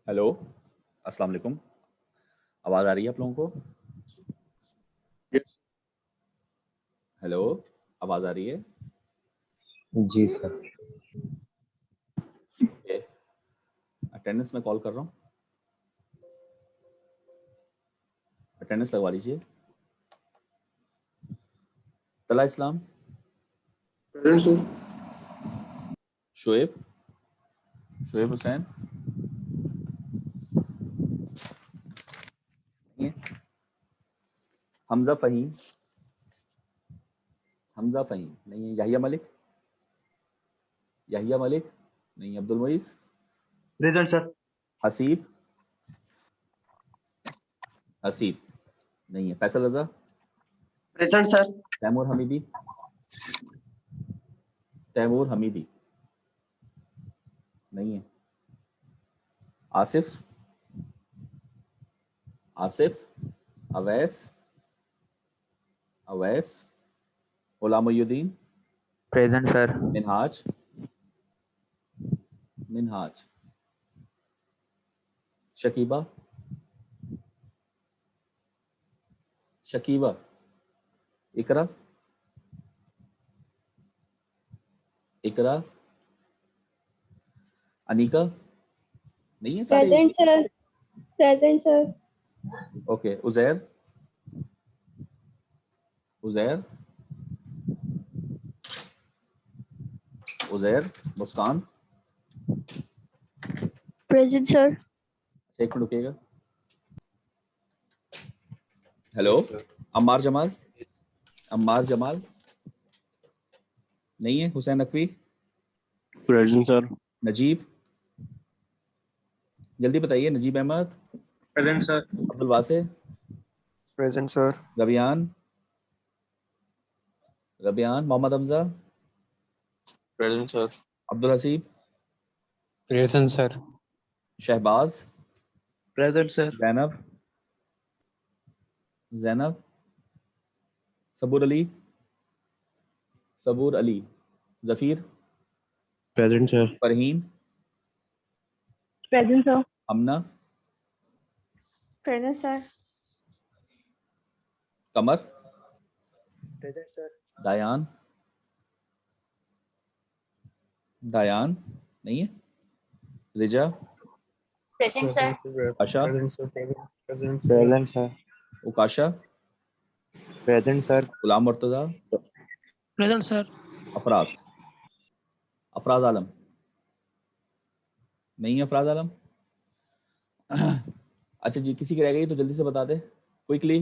Hello, अस्सलाम वालेकुम। आवाज़ आ रही है आप लोगों को? यस हेलो, आवाज़ आ रही है? जी सर। अटेंडेंस में कॉल कर रहा हूँ, अटेंडेंस लगवा लीजिए। तला इस्लाम, प्रेजेंट सर। शुएब, शुएब हुसैन, नहीं है। हमजा फ़हीम, हमजा फ़हीम नहीं है। याहिया मलिक, याहिया मलिक नहीं है। Abdul Muees, present sir. हसीब, हसीब नहीं है। Faisal Raza, present sir. तैमूर हमीदी, तैमूर हमीदी नहीं है। Asif, Asif, Awais, Awais, Ghulam Moinuddin, present sir. मिनहाज, मिनहाज, शकीबा, शकीबा, इकरा, इकरा, अनीका नहीं है। सारे present sir. Present sir. Okay. Uzair, Uzair, Uzair, Muskan. Present sir. एक मिनट रुकिएगा। हेलो, अम्मार जमाल, अम्मार जमाल नहीं है। Hussain Naqvi, present sir. नजीब, जल्दी बताइए। Najeeb Ahmad, present sir. Abdul Wase, present sir. Rabiyan, Rabiyan, Mohammad Hamza, present sir. Abdul Haseeb, present sir. Shahbaz, present sir. Zainab, Zainab, Sabur Ali, Sabur Ali, Zafir, present sir. Farheen, present sir. Amna, present sir. Qamar, present sir. Dayan, Dayan नहीं है। Riza, present sir. Asha, present sir. Present sir. Ukasha, present sir. Ghulam Murtaza, present sir. Afraz, Afraz Alam नहीं है। अफराज आलम अच्छा जी, किसी की रह गई तो जल्दी से बता दे क्विकली।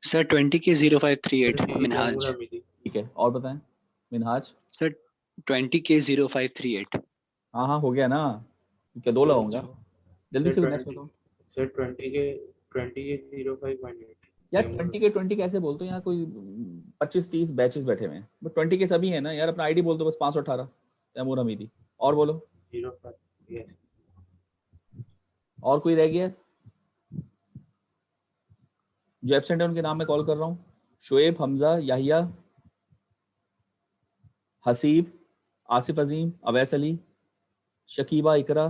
Sir 20K0538 Minhaj. ठीक है, और बताएं। Minhaj, sir 20K0538। हाँ हाँ हो गया ना, क्या दो लगाऊंगा। जल्दी से नेक्स्ट बताओ। सर 20 के 0518 यार 20 के 20 कैसे बोलते हो? यहाँ कोई 25-30 बैचेस बैठे हुए हैं, बट 20 के सभी है ना यार। अपना आईडी बोल दो बस, 518 तैमूर हमीदी। और बोलो, 05 यस और कोई रह गया जो एब्सेंट है? उनके नाम में कॉल कर रहा हूँ। शुएब, हमजा, याहिया, हसीब, आसिफ अजीम, अवैस अली, शकीबा, इकरा,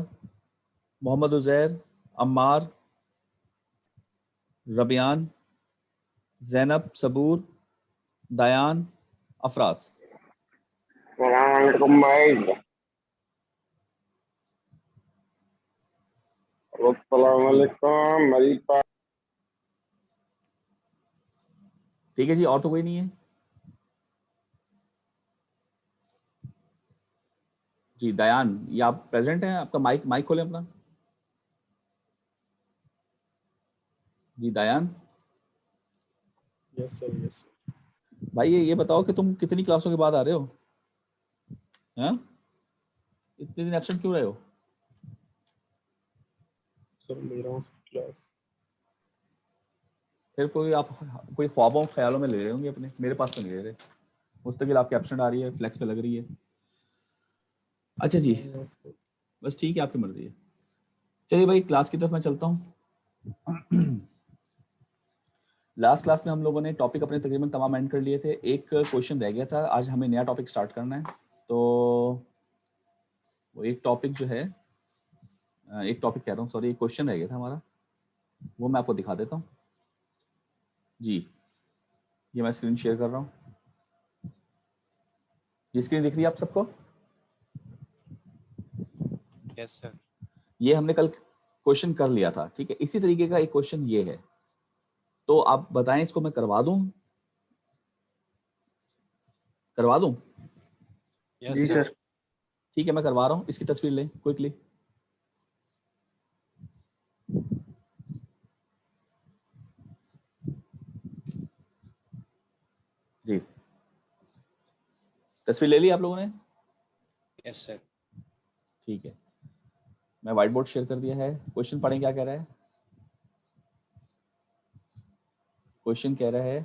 मोहम्मद उजैर, अम्मार, रबियान, जैनब, सबूर, दयान, अफराज। अस्सलामुअलैकुम भाई। अस्सलामुअलैकुम मेरी बात। ठीक है जी, और तो कोई नहीं है जी। दयान, ये आप प्रेजेंट हैं? आपका माइक माइक खोलें अपना जी। दयान यस सर। यस भाई, ये बताओ कि तुम कितनी क्लासों के बाद आ रहे हो? हैं? इतने दिन एब्सेंट क्यों रहे हो? सर। ले रहा हूँ क्लास। फिर कोई आप कोई ख्वाबों ख्यालों में ले रहे होंगे अपने, मेरे पास तो नहीं ले रहे। मुस्तकिल आपकी एब्सेंट आ रही है, फ्लेक्स पे लग रही है। अच्छा जी, बस ठीक है, आपकी मर्जी है। चलिए भाई, क्लास की तरफ मैं चलता हूँ। लास्ट क्लास में हम लोगों ने टॉपिक अपने तकरीबन तमाम एंड कर लिए थे। एक क्वेश्चन रह गया था, आज हमें नया टॉपिक स्टार्ट करना है। तो वो एक टॉपिक जो है एक टॉपिक कह रहा हूँ, सॉरी, एक क्वेश्चन रह गया था हमारा, वो मैं आपको दिखा देता हूँ जी। ये मैं स्क्रीन शेयर कर रहा हूँ, ये स्क्रीन दिख रही है आप सबको? Yes sir. ये हमने कल क्वेश्चन कर लिया था, ठीक है। इसी तरीके का एक क्वेश्चन ये है, तो आप बताएं इसको मैं करवा दूं? करवा दूं? जी सर। ठीक है, मैं करवा रहा हूं। इसकी तस्वीर लें क्विकली। जी, तस्वीर ले ली आप लोगों ने? Yes sir. ठीक है, मैं व्हाइट बोर्ड शेयर कर दिया है। क्वेश्चन पढ़ें, क्या कह रहा है? क्वेश्चन कह रहा है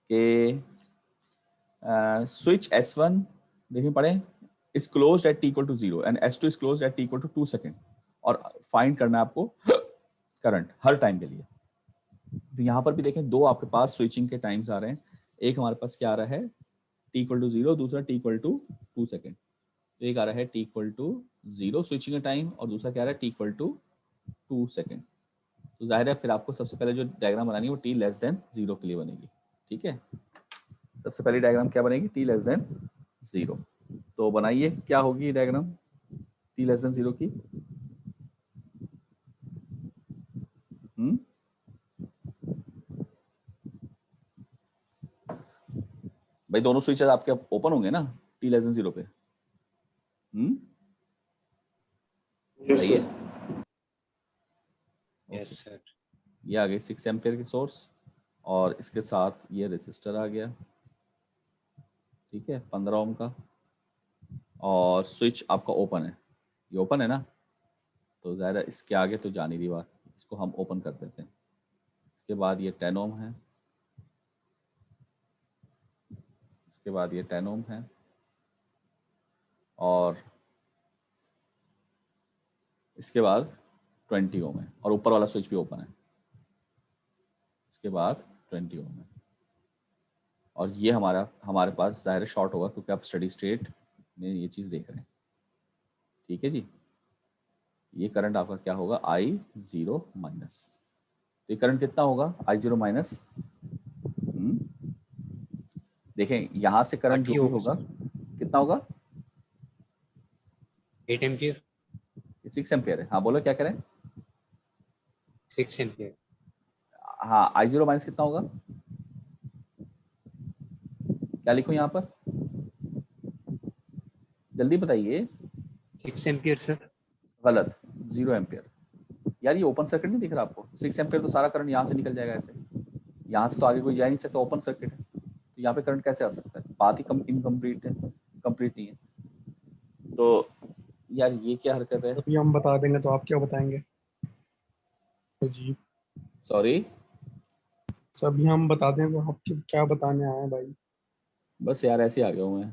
कि स्विच S1, देखिए पढ़ें, is closed at t equal to 0 and S2 is closed at t equal to 2 second, और फाइंड करना है आपको करंट हर टाइम के लिए। तो यहाँ पर भी देखें, दो आपके पास स्विचिंग के टाइम्स आ रहे हैं। एक हमारे पास क्या आ रहा है, t इक्वल टू 0, दूसरा t इक्वल टू 2 सेकेंड। तो एक आ रहा है t इक्वल टू 0 स्विचिंग का टाइम, और दूसरा क्या आ रहा है t इक्वल टू 2 सेकेंड। तो जाहिर है फिर आपको सबसे पहले जो डायग्राम बनानी है वो t लेस देन 0 के लिए बनेगी, ठीक है। सबसे पहली डायग्राम क्या बनेगी, t लेस देन 0। तो बनाइए, क्या होगी डायग्राम t लेस देन 0 की? भाई दोनों स्विचेस आपके ओपन होंगे ना t लेस देन 0 पे? सही है। Yes sir. ये आ गई 6 एम्पियर की सोर्स, और इसके साथ ये रेसिस्टर आ गया, ठीक है, 15 ओम का, और स्विच आपका ओपन है, ये ओपन है ना, तो ज़ाहिर है इसके आगे तो जा नहीं रही बात, इसको हम ओपन कर देते हैं। इसके बाद ये 10 ओम है, इसके बाद ये 10 ओम है, और इसके बाद 20 ओम है, और ऊपर वाला स्विच भी ओपन है। इसके बाद 20 ओम है, और ये हमारे पास ज़ाहिर शॉर्ट होगा, क्योंकि आप स्टडी स्टेट में ये चीज़ देख रहे हैं, ठीक है जी। ये करंट आपका क्या होगा, I0 माइनस। तो ये करंट कितना होगा, I0 माइनस, देखें यहाँ से करंट जो भी होगा कितना होगा, 8 एम्पियर। 6 एम्पियर है। हाँ बोलो, क्या करें? 6 एम्पियर। हाँ, I0 माइनस कितना होगा, क्या लिखूं यहाँ पर, जल्दी बताइए। 6 एम्पियर सर। गलत, 0 एम्पियर। यार ये ओपन सर्किट नहीं दिख रहा आपको? 6 एम्पियर तो सारा करंट यहाँ से निकल जाएगा ऐसे, यहाँ से तो आगे कोई जा ही नहीं सकता, ओपन सर्किट है, तो यहाँ पे करंट कैसे आ सकता है? बात ही इनकम्प्लीट है, कंप्लीट नहीं है। तो यार ये क्या हरकत है? सभी हम बता देंगे तो आप क्या बताएंगे? जी, सॉरी, सभी हम बता दें तो आप क्या बताने आए हैं भाई? बस यार ऐसे आ गया हूँ मैं।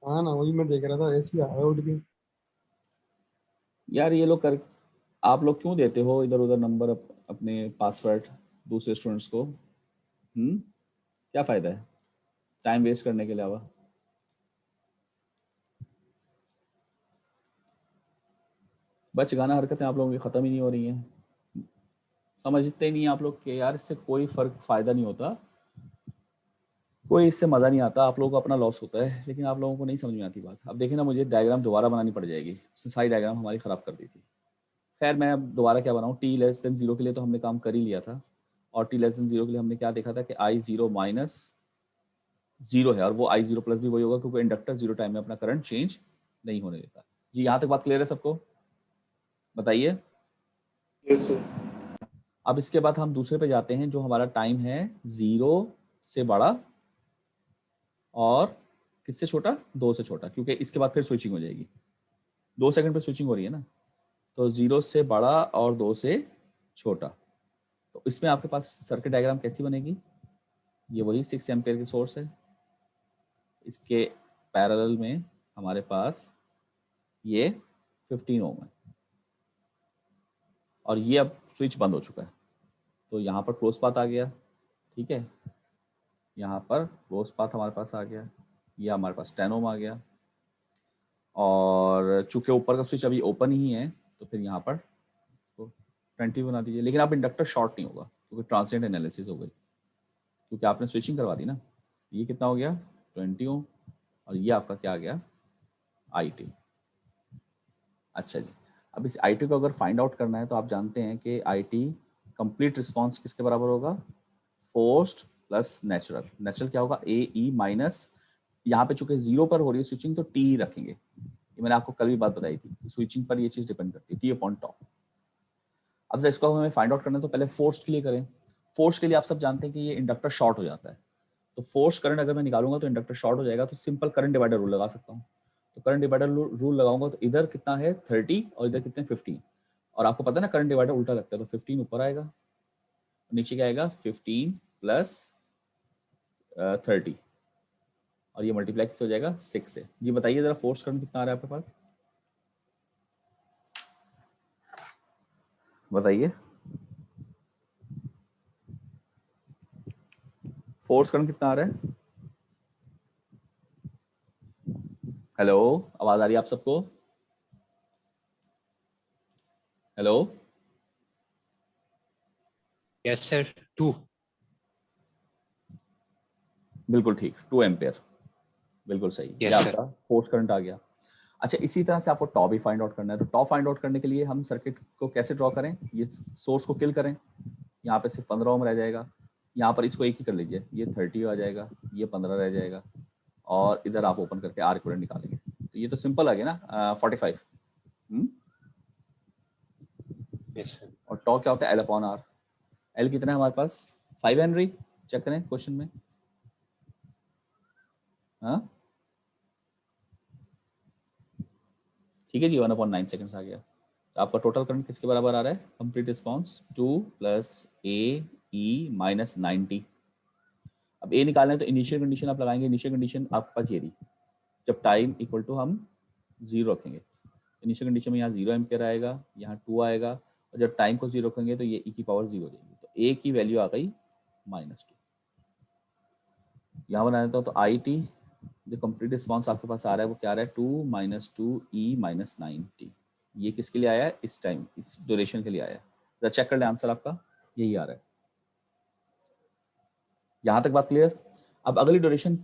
हाँ ना, वही मैं देख रहा था, ऐसे ही आया उठ के। यार ये लोग कर, आप लोग क्यों देते हो इधर उधर नंबर अपने पासवर्ड दूसरे स्टूडेंट्स को? क्या फ़ायदा है टाइम वेस्ट करने के अलावा? बचगाना हरकतें आप लोगों की ख़त्म ही नहीं हो रही हैं। समझते नहीं आप लोग कि यार इससे कोई फ़र्क फ़ायदा नहीं होता, कोई इससे मज़ा नहीं आता, आप लोगों को अपना लॉस होता है, लेकिन आप लोगों को नहीं समझ में आती बात। अब देखें ना, मुझे डायग्राम दोबारा बनानी पड़ जाएगी, उसने सारी डायग्राम हमारी ख़राब कर दी थी। खैर मैं अब दोबारा क्या बनाऊँ, t लेस देन 0 के लिए तो हमने काम कर ही लिया था, और t लेस देन 0 के लिए हमने क्या देखा था कि I0 माइनस 0 है, और वो I0 प्लस भी वही होगा, क्योंकि इंडक्टर 0 टाइम में अपना करंट चेंज नहीं होने देता। जी यहाँ तक बात क्लियर है सबको? बताइए। Yes sir. अब इसके बाद हम दूसरे पे जाते हैं, जो हमारा टाइम है 0 से बड़ा और किससे छोटा, 2 से छोटा, क्योंकि इसके बाद फिर स्विचिंग हो जाएगी, 2 सेकंड पे स्विचिंग हो रही है ना। तो 0 से बड़ा और 2 से छोटा, तो इसमें आपके पास सर्किट डायग्राम कैसी बनेगी? ये वही 6 एम्पियर की सोर्स है, इसके पैरेलल में हमारे पास ये 15 ओम है, और ये अब स्विच बंद हो चुका है, तो यहाँ पर क्लोज पाथ आ गया, ठीक है, यहाँ पर क्लोज पाथ हमारे पास आ गया, ये हमारे पास 10 ओम आ गया, और और चूंकि ऊपर का स्विच अभी ओपन ही है तो फिर यहाँ पर इसको 20 बना दीजिए, लेकिन आप इंडक्टर शॉर्ट नहीं होगा क्योंकि ट्रांसिएंट एनालिसिस हो गई, क्योंकि आपने स्विचिंग करवा दी ना। ये कितना हो गया 20 ओम और ये आपका क्या आ गया IT। अच्छा जी, अब इस IT को अगर फाइंड आउट करना है तो आप जानते हैं कि IT कंप्लीट रिस्पांस किसके बराबर होगा, फोर्स्ड प्लस नेचुरल। नेचुरल क्या होगा AE माइनस, यहाँ पे चूंकि 0 पर हो रही है स्विचिंग तो T रखेंगे, ये मैंने आपको कल भी बात बताई थी, स्विचिंग पर ये चीज डिपेंड करती है T/τ। अब जब इसको हमें फाइंड आउट करना है तो पहले फोर्स के लिए करें। फोर्स के लिए आप सब जानते हैं कि ये इंडक्टर शॉर्ट हो जाता है, तो फोर्स करंट अगर मैं निकालूंगा तो इंडक्टर शॉर्ट हो जाएगा, तो सिंपल करंट डिवाइडर रूल लगा सकता हूँ। तो करंट डिवाइडर रूल लगाऊंगा तो इधर कितना है 30 और इधर कितने 15, और आपको पता है ना करंट डिवाइडर उल्टा लगता है, तो 15 ऊपर आएगा, नीचे क्या आएगा 15 प्लस 30 और ये मल्टीप्लाई किससे हो जाएगा 6 से। जी बताइए जरा फोर्स करंट कितना आ रहा है आपके पास, बताइए फोर्स करंट कितना आ रहा है। हेलो, आवाज आ रही है आप सबको, हेलो? Yes sir 2। बिल्कुल ठीक, 2 एम्पेयर, बिल्कुल सही। ये Yes, sir. आपका फोर्स करंट आ गया। अच्छा, इसी तरह से आपको टॉ भी फाइंड आउट करना है, तो टॉ फाइंड आउट करने के लिए हम सर्किट को कैसे ड्रॉ करें, ये सोर्स को किल करें, यहाँ पे सिर्फ 15 ओम रह जाएगा, यहाँ पर इसको एक ही कर लीजिए, ये 30 आ जाएगा, ये 15 रह जाएगा, और इधर आप ओपन करके आर इक्विवेलेंट निकालेंगे, तो ये तो सिंपल आ गया ना 45। Yes, sir. और टॉ क्या होता है L/R। L कितना है हमारे पास 5 हेनरी, चेक करें क्वेश्चन में। हाँ ठीक है जी, 1/9 सेकंड्स आ गया। तो आपका टोटल करंट किसके बराबर आ रहा है, कंप्लीट रिस्पांस 2 + AE - 90। अब ए निकालना है तो इनिशियल कंडीशन आप लगाएंगे, इनिशियल कंडीशन आपके पास ये रही, जब टाइम इक्वल टू हम 0 रखेंगे, इनिशियल कंडीशन में यहाँ 0 एम्पियर आएगा, यहाँ 2 आएगा, और जब टाइम को 0 रखेंगे तो ये e⁻0 हो जाएगी, तो ए की वैल्यू आ गई -2। यहाँ बना देता हूँ तो IT जो कंप्लीट रिस्पांस आपके पास आ रहा है वो क्या आ रहा है 2 - 2E - 90। ये किसके लिए आया है, इस टाइम इस ड्यूरेशन के लिए आया है। जरा चेक कर ले आंसर आपका यही आ रहा है। यहाँ तक बात क्लियर। अब अगली ड्यूरेशन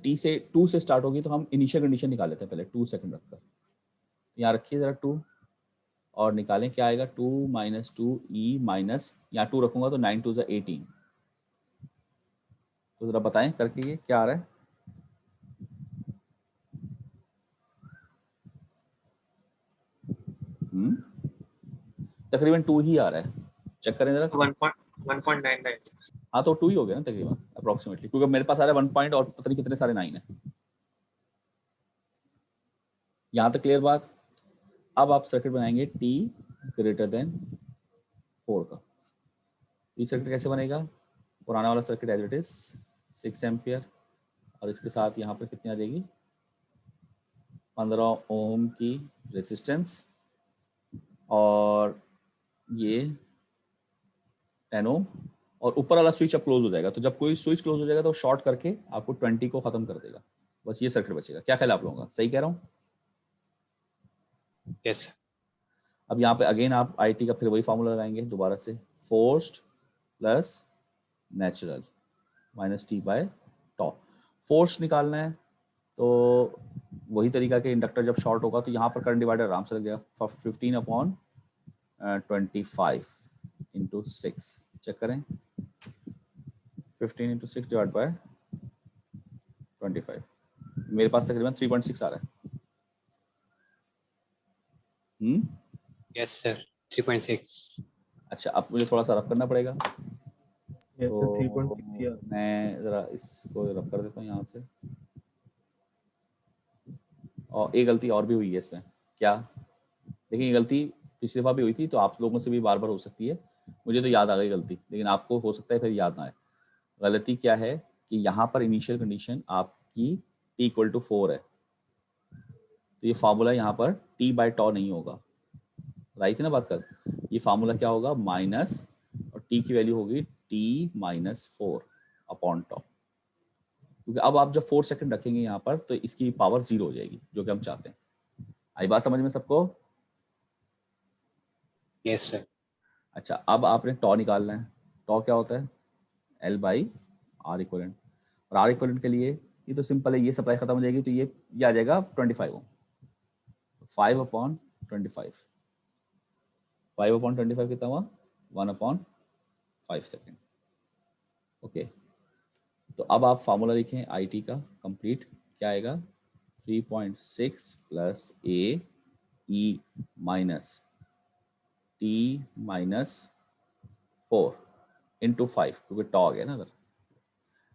टू से स्टार्ट होगी, तो हम इनिशियल कंडीशन निकाल लेते हैं पहले 2 सेकंड रखकर। यहाँ रखिए जरा 2 और निकालें क्या आएगा 2 - 2E माइनस, यहाँ 2 रखूंगा तो 9 × 2 = 18। तो जरा बताएं करके ये क्या आ रहा है, तकरीबन 2 ही आ रहा है, चेक करें जरा। 1.99। हाँ तो 2 ही हो गया ना तकरीबन अप्रोक्सीमेटली, क्योंकि मेरे पास आ रहा है 1 पॉइंट और पता नहीं कितने सारे 9 है। यहाँ तक क्लियर बात। अब आप सर्किट बनाएंगे T > 4 का। ये सर्किट कैसे बनेगा, पुराना वाला circuit as it is 6 ampere, और इसके साथ यहाँ पर कितनी आ जाएगी 15 ओम की रेजिस्टेंस, और ये 10 ओम, और ऊपर वाला स्विच अब क्लोज हो जाएगा, तो जब कोई स्विच क्लोज हो जाएगा तो शॉर्ट करके आपको 20 को खत्म कर देगा, बस ये सर्किट बचेगा। क्या ख्याल आप लोगों का, सही कह रहा हूँ? Yes, sir. अब यहाँ पे अगेन आप IT का फिर वही फार्मूला लगाएंगे दोबारा से, forced plus natural -T/τ। Force निकालना है तो वही तरीका के इंडक्टर जब शॉर्ट होगा तो यहाँ पर करंट डिवाइडर आराम से लग जाएगा 15/25 × 6, चेक करें 15 × 6 / 25, मेरे पास तकरीबन 3.6 आ रहा है। Yes, sir. 3.6. अच्छा, अब मुझे थोड़ा सा रब करना पड़ेगा, Yes, तो 3.6 मैं ज़रा इसको रब कर देता हूँ यहाँ से। और एक गलती और भी हुई है इसमें, क्या देखिए, ये गलती पिछली दफ़ा भी हुई थी, तो आप लोगों से भी बार बार हो सकती है, मुझे तो याद आ गई गलती, लेकिन आपको हो सकता है फिर याद ना आए। गलती क्या है कि यहाँ पर इनिशियल कंडीशन आपकी T = 4 है, तो ये फार्मूला यहाँ पर T/τ नहीं होगा, राइट है ना बात कर। ये फार्मूला क्या होगा माइनस, और T की वैल्यू होगी T - 4/τ, क्योंकि अब आप जब 4 सेकंड रखेंगे यहाँ पर तो इसकी पावर 0 हो जाएगी, जो कि हम चाहते हैं। आई बात समझ में सबको? Yes, sir. अच्छा, अब आपने टॉ निकालना है। टॉ क्या होता है? L by R equivalent. और आर इक्वलेंट के लिए ये तो सिंपल है, ये सप्लाई खत्म हो जाएगी तो ये आ जाएगा 25 ओम। 5/25, 5/25 कितना हुआ? 1/5 सेकेंड। ओके, तो अब आप फार्मूला लिखें आई टी का कंप्लीट। क्या आएगा? 3.6 प्लस ए E minus T minus 4 into 5, क्योंकि टॉ आ गया ना अगर।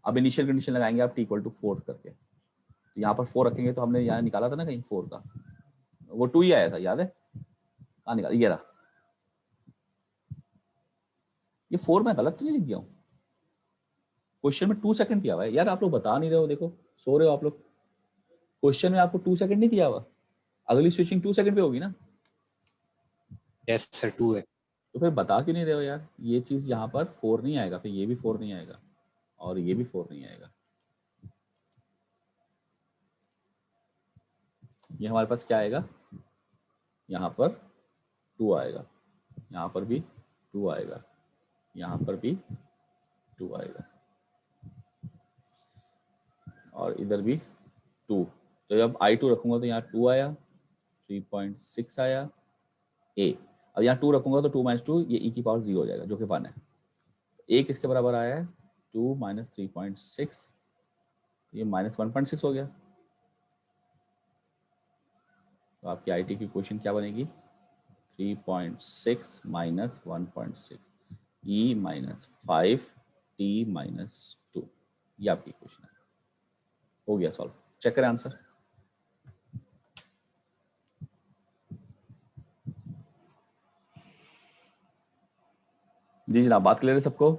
अब इनिशियल कंडीशन लगाएंगे आप t = 4 करके, तो यहाँ पर 4 रखेंगे तो हमने यहाँ निकाला था ना कहीं 4 का, वो 2 ही आया था, याद है? कहाँ निकाला? ये रहा। ये 4 मैं गलत तो नहीं लिख गया हूँ? क्वेश्चन में 2 सेकंड दिया हुआ है यार, आप लोग बता नहीं रहे हो, देखो सो रहे हो आप लोग। क्वेश्चन में आपको 2 सेकंड नहीं दिया हुआ, अगली स्विचिंग 2 सेकंड पे होगी ना, Yes, sir. 2 है। तो फिर बता क्यों नहीं रहे हो यार? ये चीज यहाँ पर 4 नहीं आएगा, फिर ये भी 4 नहीं आएगा और ये भी 4 नहीं आएगा। ये हमारे पास क्या आएगा? यहाँ पर 2 आएगा, यहाँ पर भी 2 आएगा, यहाँ पर भी 2 आएगा और इधर भी 2। तो जब I2 रखूंगा तो यहाँ 2 आया, 3.6 आया ए। अब यहाँ 2 रखूंगा तो 2 - 2 ये e की पावर 0 हो जाएगा, जो कि 1 है। ए किसके बराबर आया है? 2 - 3.6, ये -1.6 हो गया। तो आपकी IT की क्वेश्चन क्या बनेगी? 3.6 - 1.6 e - 5 t - 2, ये आपकी क्वेश्चन है। हो गया सॉल्व। चेक करें आंसर। जी जनाब, बात क्लियर है सबको?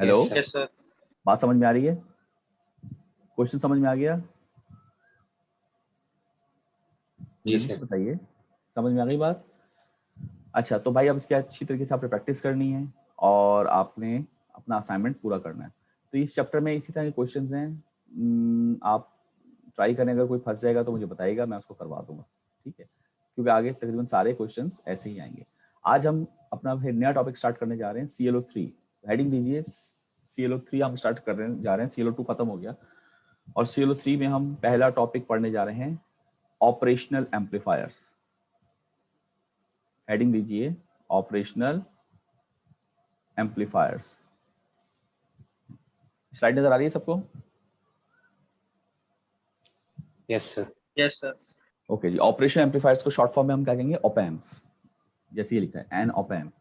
Hello, Yes, sir. बात समझ में आ रही है? क्वेश्चन समझ में आ गया? जी जल्दी सर। से बताइए, समझ में आ गई बात? अच्छा, तो भाई अब इसकी अच्छी तरीके से आपने प्रैक्टिस करनी है और आपने अपना असाइनमेंट पूरा करना है। तो इस चैप्टर में इसी तरह के क्वेश्चंस हैं, आप ट्राई करें, अगर कोई फंस जाएगा तो मुझे बताइएगा, मैं उसको करवा दूंगा, ठीक है? क्योंकि आगे तकरीबन सारे क्वेश्चंस ऐसे ही आएंगे। आज हम अपना नया टॉपिक स्टार्ट करने जा रहे हैं, ClO3। हेडिंग दीजिए ClO3 हम स्टार्ट कर रहे जा रहे हैं, ClO2 खत्म हो गया और ClO3 में हम पहला टॉपिक पढ़ने जा रहे हैं, ऑपरेशनल एम्पलीफायर्स। हेडिंग दीजिए ऑपरेशनल एम्पलीफायर्स। स्लाइड नजर आ रही है सबको? Yes, sir. Yes sir. Okay जी, ऑपरेशन एम्पलीफायर्स को शॉर्ट फॉर्म में हम क्या कहेंगे? ऑपैम्प्स, जैसे ये लिखा है एन ऑपैम्प।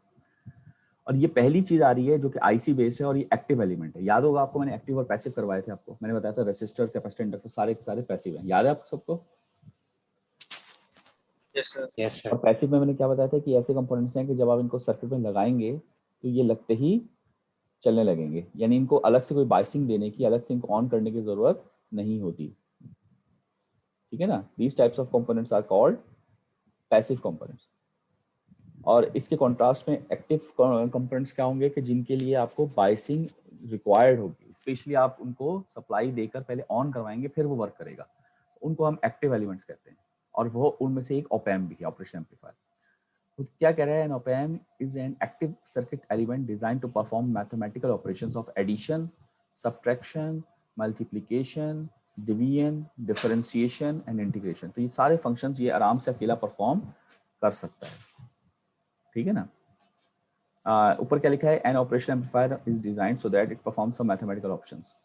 और ये पहली चीज आ रही है जो कि आईसी बेस है और ये एक्टिव एलिमेंट है। याद होगा आपको, मैंने एक्टिव और पैसिव करवाए थे आपको, मैंने बताया था रेसिस्टर, कैपेसिटर, इंडक्टर सारे के सारे पैसिव हैं। याद है आपको सबको? Yes sir. Yes, sir. और पैसिव में मैंने क्या बताया था कि ऐसे कंपोनेंट्स हैं कि जब आप इनको सर्किट में लगाएंगे तो ये लगते ही चलने लगेंगे, यानी इनको अलग से कोई बाइसिंग देने की, अलग से इनको ऑन करने की जरूरत नहीं होती, ठीक है ना? These types of components are called passive components. और इसके कॉन्ट्रास्ट में एक्टिव कंपोनेंट्स क्या होंगे कि जिनके लिए आपको बाइसिंग रिक्वायर्ड होगी, स्पेशली आप उनको सप्लाई देकर पहले ऑन करवाएंगे फिर वो वर्क करेगा, उनको हम एक्टिव एलिमेंट्स कहते हैं। और वो उनमें से एक ऑपैम्प भी है, ऑपरेशन एम्पलीफायर। तो क्या कह रहा है? An op amp is an active circuit element design to perform mathematical operations of addition, subtraction, multiplication, division, differentiation and integration. तो ये सारे फंक्शंस ये आराम से अकेला परफॉर्म कर सकता है, ठीक है ना? ऊपर क्या लिखा है? An operation amplifier is designed so that it performs some mathematical operations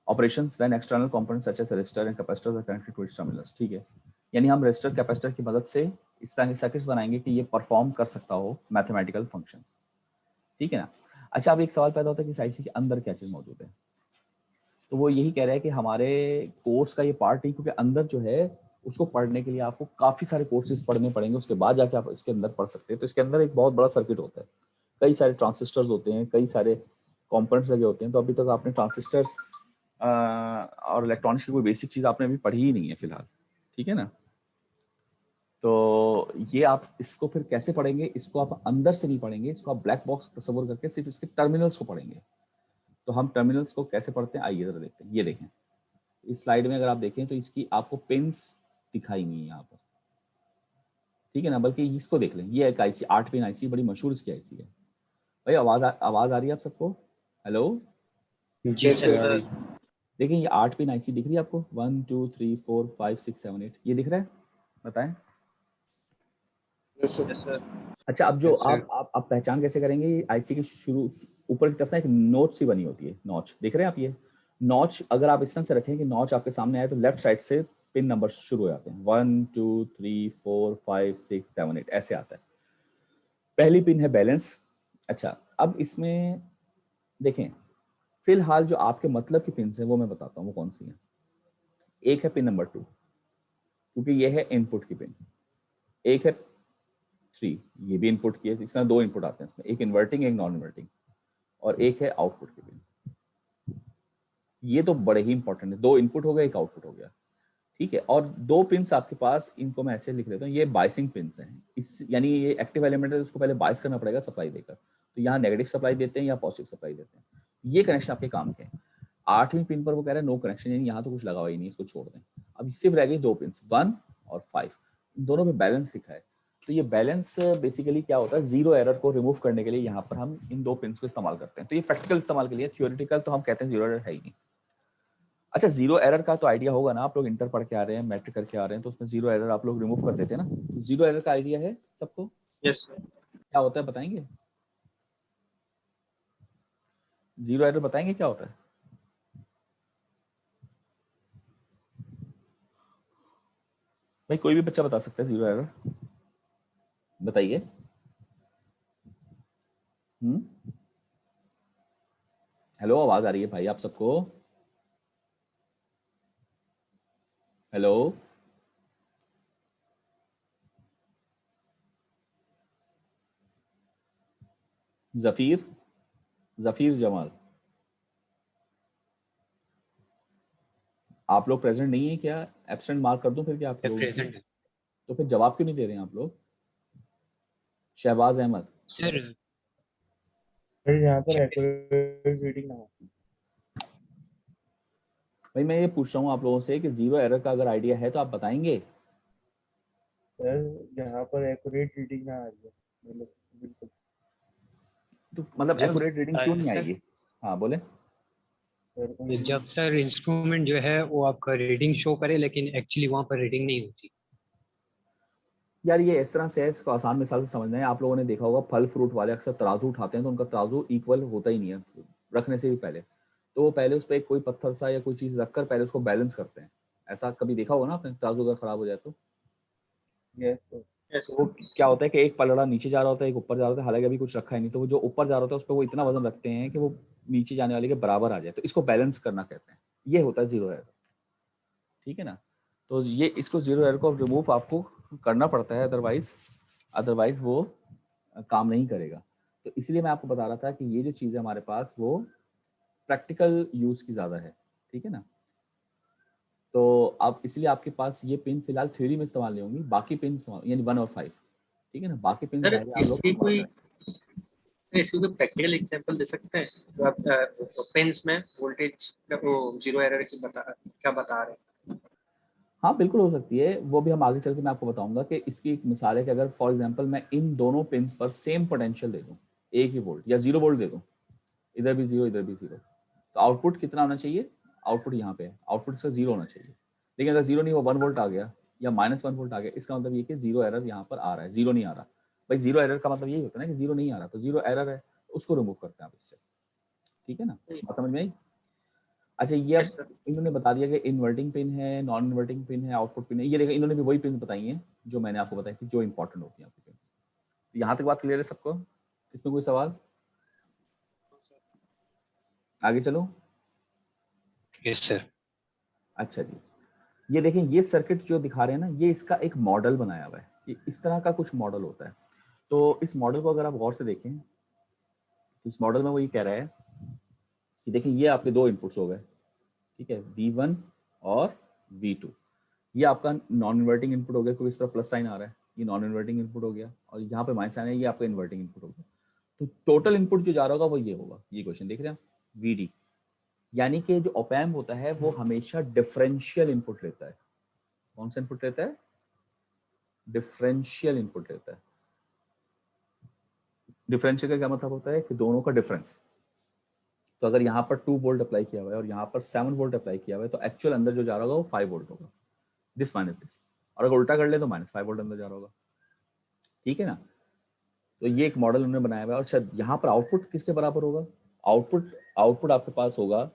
operations when external components such as resistor and capacitors are connected to its terminals, ठीक है? यानी हम रेजिस्टर कैपेसिटर की मदद से इस तरह के सर्किट्स बनाएंगे कि ये परफॉर्म कर सकता हो मैथमेटिकल फंक्शंस, ठीक है ना? अच्छा, अब एक सवाल पैदा होता है कि इस आईसी के अंदर क्या चीज मौजूद है? तो वो यही कह रहा है कि हमारे कोर्स का ये पार्ट नहीं, क्योंकि अंदर जो है उसको पढ़ने के लिए आपको काफी सारे कोर्सेज पढ़ने पड़ेंगे, उसके बाद जाके आप इसके अंदर पढ़ सकते हैं। तो इसके अंदर एक बहुत बड़ा सर्किट होता है, कई सारे ट्रांजिस्टर्स होते हैं, कई सारे कंपोनेंट्स लगे होते हैं। तो अभी तक आपने ट्रांजिस्टर्स और इलेक्ट्रॉनिक्स की कोई बेसिक चीज आपने अभी पढ़ी ही नहीं है फिलहाल, ठीक है ना? तो ये आप इसको फिर कैसे पढ़ेंगे? इसको आप अंदर से नहीं पढ़ेंगे, इसको आप ब्लैक बॉक्स तस्वुर करके सिर्फ इसके टर्मिनल्स को पढ़ेंगे। तो हम टर्मिनल्स को कैसे पढ़ते हैं, आइए जरा देखते हैं। ये देखें, इस स्लाइड में अगर आप देखें तो इसकी आपको पिंस दिखाई नहीं है यहाँ पर, ठीक है ना, बल्कि इसको देख लें, ये एक आईसी 8 पिन आईसी बड़ी मशहूर इसकी आईसी है। भाई आवाज आ रही है आप सबको? हेलो, जी सर। देखिए ये 8 पिन आईसी दिख रही है आपको, 1 2 3 4 5 6 7 8, ये दिख रहा है? बताएं। अच्छा, अब जो Yes, sir. आप पहचान कैसे करेंगे? आईसी के शुरू ऊपर की तरफ ना एक नोच सी बनी होती है, नॉच देख रहे हैं आप? ये नॉच अगर आप इस तरह से रखें कि नॉच आपके सामने आए तो लेफ्ट साइड से पिन नंबर शुरू हो जाते हैं, 1 2 3 4 5 6 7 8 ऐसे आता है। पहली पिन है बैलेंस। अच्छा, अब इसमें देखें, फिलहाल जो आपके मतलब की पिन है वो मैं बताता हूँ वो कौन सी है। एक है पिन नंबर 2, क्योंकि ये है इनपुट की पिन। एक है 3, ये भी इनपुट की है, इसमें 2 इनपुट आते हैं इसमें, एक इन्वर्टिंग एक नॉन इन्वर्टिंग, और एक है आउटपुट की पिन। ये तो बड़े ही इंपॉर्टेंट है, 2 इनपुट हो गया एक आउटपुट हो गया, ठीक है। और 2 पिन्स आपके पास, इनको मैं ऐसे लिख लेता हूँ, ये बाइसिंग पिन्स हैं। इस यानी ये एक्टिव एलिमेंट है, उसको पहले बाइस करना पड़ेगा सप्लाई देकर, तो यहाँ नेगेटिव सप्लाई देते हैं या पॉजिटिव सप्लाई देते हैं। ये कनेक्शन आपके काम के हैं। 8वीं पिन पर वो कह रहा है नो कनेक्शन, यानी यहाँ तो कुछ लगा हुआ ही नहीं, इसको छोड़ दें। अब सिर्फ रह गई 2 पिन्स, 1 और 5, इन दोनों में बैलेंस लिखा है। तो ये बैलेंस बेसिकली क्या होता है, जीरो एरर को रिमूव करने के लिए यहाँ पर हम इन 2 पिन्स को इस्तेमाल करते हैं। तो ये प्रैक्टिकल इस्तेमाल के लिए, थियोरेटिकल तो हम कहते हैं जीरो एरर है ही नहीं। अच्छा, जीरो एरर का तो आइडिया होगा ना, आप लोग इंटर पढ़ के आ रहे हैं, मैट्रिक करके आ रहे हैं, तो उसमें जीरो एरर आप लोग रिमूव कर देते हैं ना। तो जीरो एरर का आइडिया है सबको? Yes sir. क्या होता है बताएंगे? जीरो एरर बताएंगे क्या होता है? भाई कोई भी बच्चा बता सकता है जीरो एरर, बताइए। हेलो, आवाज आ रही है भाई आप सबको? हेलो, जफीर जमाल, आप लोग प्रेजेंट नहीं है क्या? एब्सेंट मार्क कर दूं फिर क्या आप लोग? प्रेजेंट तो फिर जवाब क्यों नहीं दे रहे हैं आप लोग? शहबाज अहमद, सर। यहाँ पर एक्यूरेट रीडिंग ना। भाई मैं ये पूछ रहा हूँ आप लोगों से कि जीरो एरर का अगर आइडिया है तो आप बताएंगे। सर यहाँ पर एक्यूरेट रीडिंग ना आ रही है, बिल्कुल। तो मतलब जब एक्यूरेट रीडिंग क्यों नहीं सर- आएगी? हाँ बोले। जब सर इंस्ट्रूमेंट जो है वो आपका रीडिंग शो करे, लेकिन एक्चुअली वहाँ पर रीडिंग नहीं होती। यार ये इस तरह से है, इसको आसान मिसाल से समझना है। आप लोगों ने देखा होगा फल फ्रूट वाले अक्सर तराजू उठाते हैं तो उनका तराजू इक्वल होता ही नहीं है रखने से भी पहले, तो वो पहले उस पर कोई पत्थर सा या कोई चीज रखकर पहले उसको बैलेंस करते हैं। ऐसा कभी देखा होगा ना आपने, तराजू अगर खराब हो जाए तो? Yes sir. तो वो क्या होता है कि एक पलड़ा नीचे जा रहा होता है, एक ऊपर जा रहा होता है, हालांकि अभी कुछ रखा है नहीं, तो वो जो ऊपर जा रहा होता है उस पर वो इतना वजन रखते हैं कि वो नीचे जाने वाले के बराबर आ जाए, तो इसको बैलेंस करना कहते हैं। ये होता है जीरो एरर, ठीक है ना। तो ये इसको जीरो एरर को रिमूव आपको करना पड़ता है, अदरवाइज वो काम नहीं करेगा। तो इसलिए मैं आपको बता रहा था कि ये जो चीज़ है हमारे पास वो प्रैक्टिकल यूज की ज़्यादा है, ठीक है ना। तो अब इसलिए आपके पास ये पिन फिलहाल थ्योरी में इस्तेमाल नहीं होंगी, बाकी पिन यानी 1 और 5, ठीक है ना, बाकी पिन सर इसकी कोई प्रैक्टिकल एग्जांपल दे सकते हैं जो आप पेन्स में वोल्टेज वो जीरो एरर की क्या बता रहे हैं? हाँ बिल्कुल हो सकती है, वो भी हम आगे चल के मैं आपको बताऊंगा कि इसकी एक मिसाल है कि अगर फॉर एग्जांपल मैं इन दोनों पिन्स पर सेम पोटेंशियल दे दूं, एक ही वोल्ट या 0 वोल्ट दे दूं, इधर भी 0 इधर भी 0, तो आउटपुट कितना होना चाहिए? आउटपुट यहाँ पे है, आउटपुट इसका 0 होना चाहिए। लेकिन अगर 0 नहीं हुआ, 1 वोल्ट आ गया या -1 वोल्ट आ गया, इसका मतलब ये कि जीरो एरर यहाँ पर आ रहा है, 0 नहीं आ रहा। भाई जीरो एरर का मतलब यही होता है ना कि 0 नहीं आ रहा, तो जीरो एरर है, उसको रिमूव करते हैं आप इससे, ठीक है ना, बात समझ में आई? अच्छा, ये अब इन्होंने बता दिया कि इन्वर्टिंग पिन है, नॉन इन्वर्टिंग पिन है, आउटपुट पिन है। ये देखो इन्होंने भी वही पिन बताई हैं जो मैंने आपको बताई थी, जो इंपॉर्टेंट होती है आपकी पिन। यहाँ तक बात क्लियर है सबको? इसमें कोई सवाल? आगे चलो। Yes sir. अच्छा जी, ये देखें, ये सर्किट जो दिखा रहे हैं ना, ये इसका एक मॉडल बनाया हुआ है, ये इस तरह का कुछ मॉडल होता है। तो इस मॉडल को अगर आप गौर से देखें तो इस मॉडल में वो ये कह रहा है कि देखिए ये आपके 2 इनपुट्स हो गए, ठीक है, V1 और V2। ये आपका नॉन इन्वर्टिंग इनपुट हो गया क्योंकि इस तरफ प्लस साइन आ रहा है, ये नॉन इन्वर्टिंग इनपुट हो गया, और यहाँ पे माइनस साइन है, ये आपका इन्वर्टिंग इनपुट हो गया। तो टोटल इनपुट जो जा रहा होगा वो ये होगा, ये क्वेश्चन देख रहे हैं VD, यानी कि जो ऑप एम्प होता है वो हमेशा डिफरेंशियल इनपुट लेता है। कौन सा इनपुट लेता है? डिफरेंशियल इनपुट लेता है। डिफरेंशियल का क्या मतलब होता है कि दोनों का डिफरेंस। तो अगर यहाँ पर 2 वोल्ट अप्लाई किया हुआ है और यहाँ पर 7 वोल्ट अप्लाई किया हुआ है तो एक्चुअल अंदर जो जा रहा होगा वो 5 वोल्ट होगा, दिस माइनस दिस। और अगर उल्टा कर ले तो -5 वोल्ट अंदर जा रहा होगा। ठीक है ना? तो ये एक मॉडल उन्होंने बनाया हुआ है। और शायद यहाँ पर आउटपुट किसके बराबर होगा? आउटपुट आपके पास होगा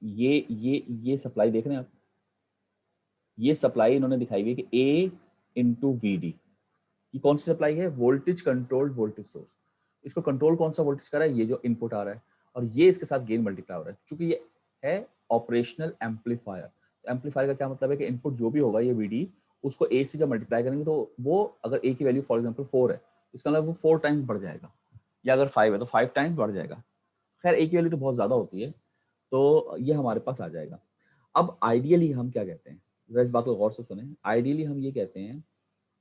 ये सप्लाई देख रहे हैं आप? ये सप्लाई इन्होंने दिखाई हुई है कि A इंटू VD। ये कौन सी सप्लाई है? Voltage controlled voltage source. इसको कंट्रोल कौन सा वोल्टेज कर रहा है? ये जो इनपुट आ रहा है, और ये इसके साथ गेन मल्टीप्लाई हो रहा है। चूंकि ये है ऑपरेशनल एम्पलीफायर। एम्पलीफायर का क्या मतलब है कि इनपुट जो भी होगा ये VD, उसको A से जब मल्टीप्लाई करेंगे तो वो अगर A की वैल्यू फॉर एग्जांपल 4 है, इसका मतलब वो 4 टाइम्स बढ़ जाएगा, या अगर 5 है तो 5 टाइम्स बढ़ जाएगा। खैर A की वैल्यू तो बहुत ज्यादा होती है, तो ये हमारे पास आ जाएगा। अब आइडियली हम क्या कहते हैं, जरा इस बात को गौर से सुने। आइडियली हम ये कहते हैं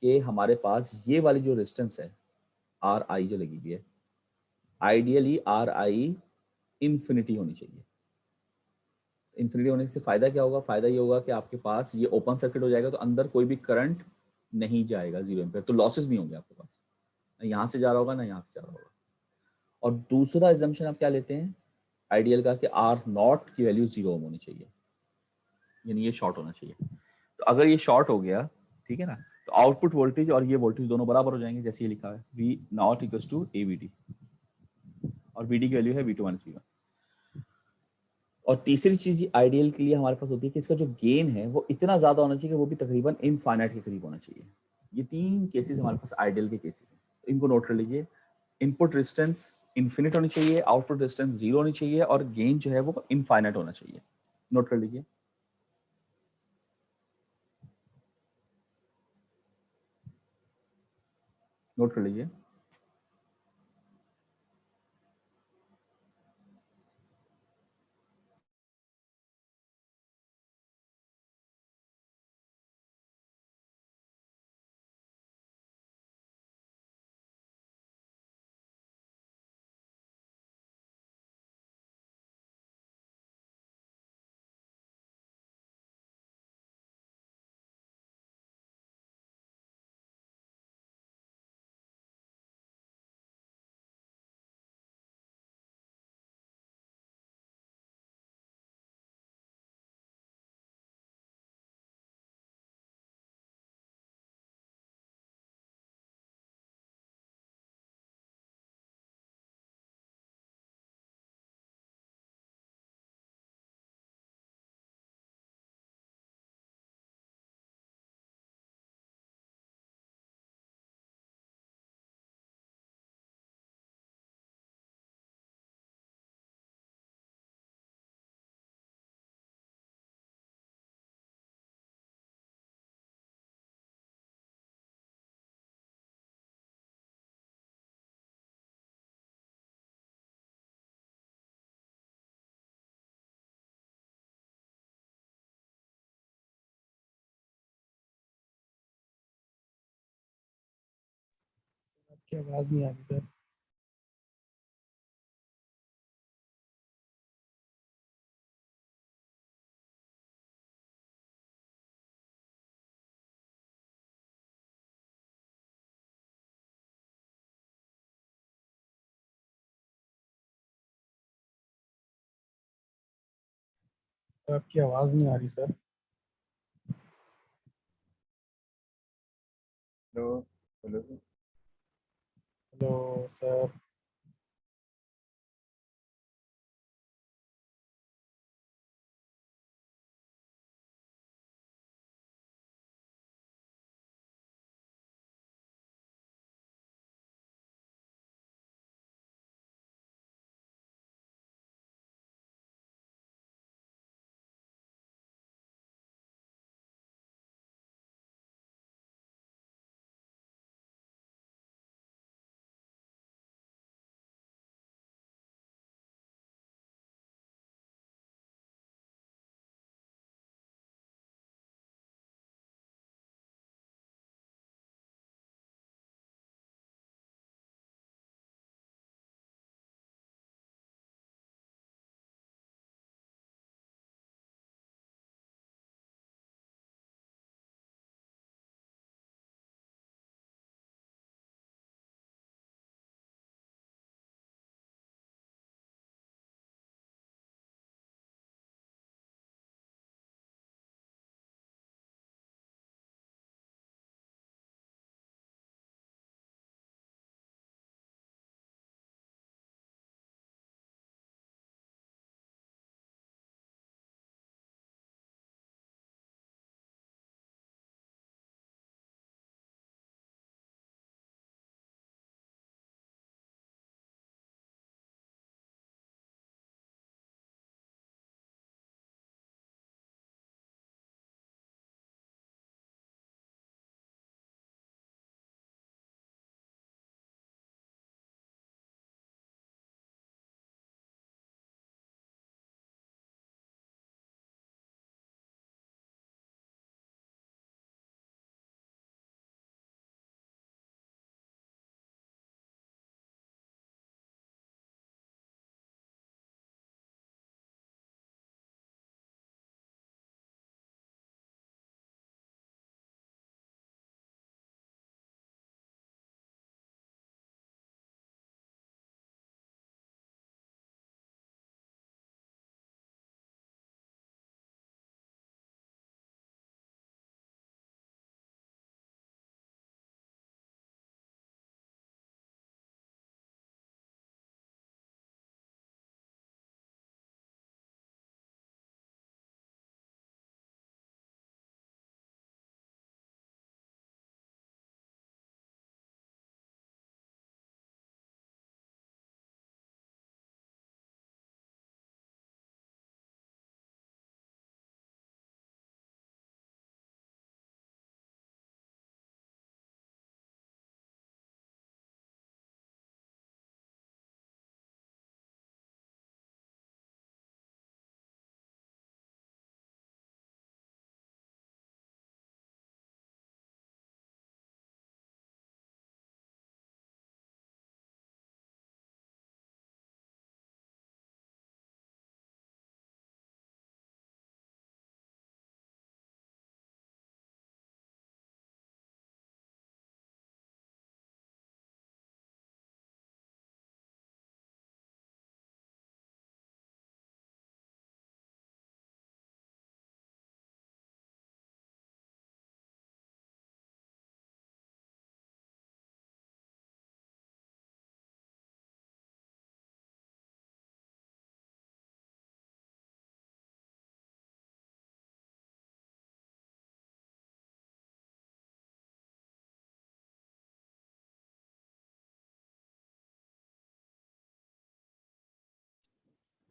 कि हमारे पास ये वाली जो रेजिस्टेंस है RI जो लगी हुई है, आइडियली RI इंफिनिटी होनी चाहिए। इंफिनिटी होने से फायदा क्या होगा? फायदा ये होगा कि आपके पास ये ओपन सर्किट हो जाएगा, तो अंदर कोई भी करंट नहीं जाएगा 0 एम्पीयर, तो लॉसेस नहीं होंगे आपके पास, ना यहाँ से जा रहा होगा ना यहाँ से जा रहा होगा। और दूसरा एग्जम्पशन आप क्या लेते हैं आइडियल का, कि R0 की वैल्यू 0 होनी चाहिए, यानी ये शॉर्ट होना चाहिए। तो अगर ये शॉर्ट हो गया, ठीक है ना, तो आउटपुट वोल्टेज और ये वोल्टेज दोनों बराबर हो जाएंगे, जैसे ये लिखा है V0 इक्वल्स टू AVD, और VD की वैल्यू है V2 - V1। और तीसरी चीज आइडियल के लिए हमारे पास होती है कि इसका जो गेन है वो इतना ज्यादा होना चाहिए कि वो भी तकरीबन इनफाइनाइट के करीब होना चाहिए। ये 3 केसेस हमारे पास आइडियल के केसेस हैं, तो इनको नोट कर लीजिए। इनपुट रेजिस्टेंस इनफिनिट होनी चाहिए, आउटपुट रेजिस्टेंस 0 होनी चाहिए, और गेन जो है वो इनफाइनाइट होना चाहिए। नोट कर लीजिए। नोट कर लीजिए। आपकी आवाज नहीं आ रही सर। आपकी आवाज नहीं आ रही sir. Hello hello hello sir.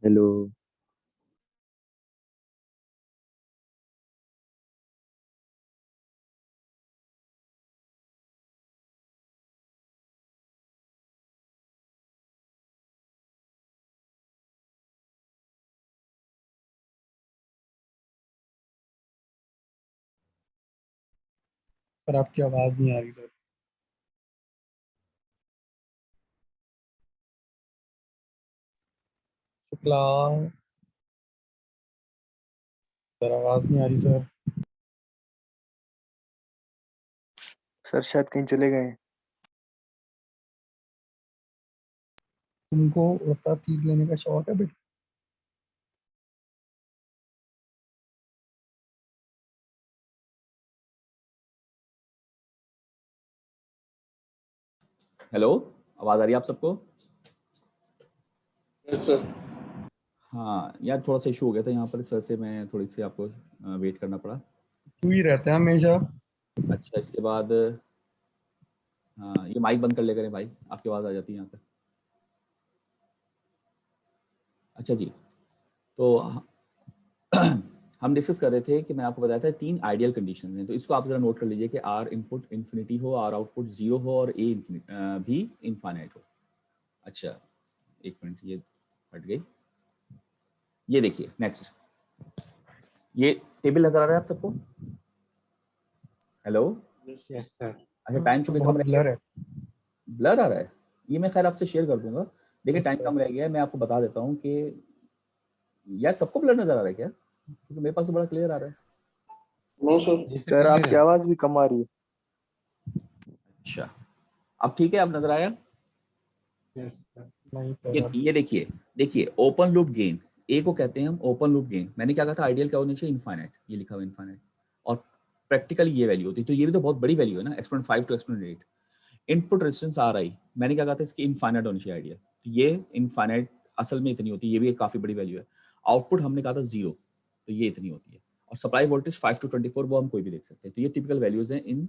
Hello. Sir आपकी आवाज नहीं आ रही सर। शुक्ला सर आवाज नहीं आ रही सर। सर शायद कहीं चले गए। तुमको उड़ता तीर लेने का शौक है बेटा? हेलो, आवाज आ रही है आप सबको? Yes sir. हाँ यार, थोड़ा सा इशू हो गया था यहाँ पर, इस वजह से मैं थोड़ी सी आपको वेट करना पड़ा। तू ही रहता है हमेशा। अच्छा, इसके बाद हाँ, ये माइक बंद कर ले करें भाई, आपकी आवाज़ आ जाती है यहाँ पे। अच्छा जी, तो हम डिस्कस कर रहे थे कि मैं आपको बताया था 3 आइडियल कंडीशंस हैं, तो इसको आप जरा नोट कर लीजिए कि आर इनपुट इन्फिनिटी हो, आर आउटपुट 0 हो और ए भी इनफाइनाइट हो। अच्छा, एक मिनट, ये हट गई। ये देखिए नेक्स्ट, ये टेबल नजर आ रहा है आप सबको? Hello, yes sir. अच्छा टाइम चूंकि बहुत कम रह ब्लर गया, है। ब्लर आ रहा है, ये मैं खैर आपसे शेयर कर दूंगा। देखिए यस टाइम सर। कम रह गया है, मैं आपको बता देता हूँ कि यार सबको ब्लर नजर आ रहा है क्या? क्योंकि मेरे पास तो बड़ा क्लियर आ रहा है। No sir. जी सर clear आपकी है। आवाज भी कम आ रही है। अच्छा, अब ठीक है, अब नजर आया? Yes sir. नहीं सर। ये देखिए, देखिए ओपन लूप गेन, ए को कहते हैं हम ओपन लूप गेन। मैंने क्या कहा था, आइडियल क्या होना चाहिए? इनफाइनाइट, ये लिखा हुआ इनफाइनाइट, और प्रैक्टिकली ये वैल्यू होती है, तो ये भी तो बहुत बड़ी वैल्यू है ना, exponent 5 to exponent 8। Input resistance R I, मैंने क्या कहा था, इसकी इनफाइनाइट होनी चाहिए आइडियल, तो ये इनफाइनाइट असल में इतनी होती है, ये भी एक काफी बड़ी वैल्यू है। आउटपुट हमने कहा था 0, तो ये इतनी होती है। और सप्लाई वोल्टेज 5 टू 24, वो हम कोई भी देख सकते हैं। तो ये टिपिकल वैल्यूज हैं इन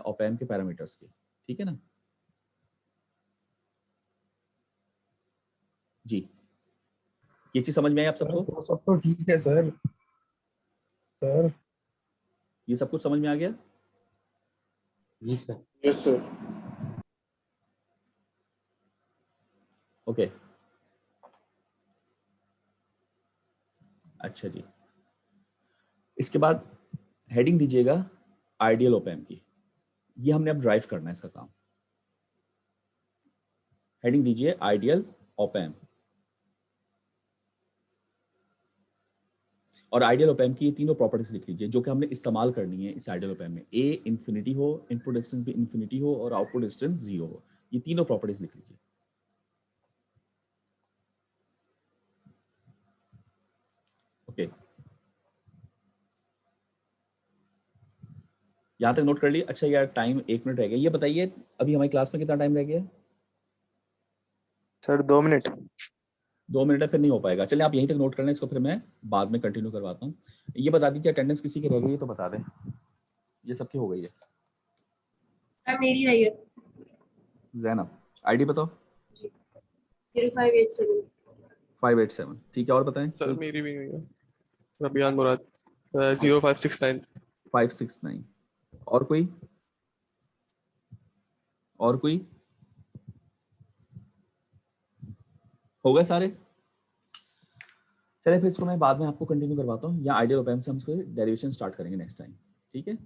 ऑप एम्प के पैरामीटर्स के, ठीक है ना जी? ये चीज समझ में आई आप सर सबको? वो सब तो ठीक है सर। सर ये सब कुछ समझ में आ गया? जी सर। Yes sir. ओके, अच्छा जी, इसके बाद हेडिंग दीजिएगा आइडियल ऑप एम्प की। ये हमने अब ड्राइव करना है इसका काम। हेडिंग दीजिए आइडियल ऑप एम्प, और आइडियल ऑप एम्प की ये तीनों प्रॉपर्टीज लिख लीजिए जो कि हमने इस्तेमाल करनी है इस आइडियल ऑप एम्प में। ए इन्फिनिटी हो, इनपुट डिस्टेंस भी इन्फिनिटी हो और आउटपुट डिस्टेंस 0 हो। ये तीनों प्रॉपर्टीज लिख लीजिए। ओके, यहां तक नोट कर लिए? अच्छा यार, टाइम 1 मिनट रह गया। ये बताइए अभी हमारी क्लास में कितना टाइम रह गया है? Sir 2 minute. 2 मिनट फिर नहीं हो पाएगा। चलिए आप यहीं तक नोट कर लें, इसको फिर मैं बाद में कंटिन्यू करवाता हूँ। ये बता दीजिए अटेंडेंस किसी की रह गई है तो बता दें। ये सबकी हो गई है? सर मेरी रही है। जैनब, आईडी बताओ। 0587। 587, ठीक है, और बताएं। सर मेरी भी हुई है। रबियान मुराद 0569। 569, और कोई? और कोई? हो गए सारे? चलिए फिर इसको मैं बाद में आपको कंटिन्यू करवाता हूँ, या आइडियल ऑप एम्प से हम इसको डेरिवेशन स्टार्ट करेंगे नेक्स्ट टाइम, ठीक है?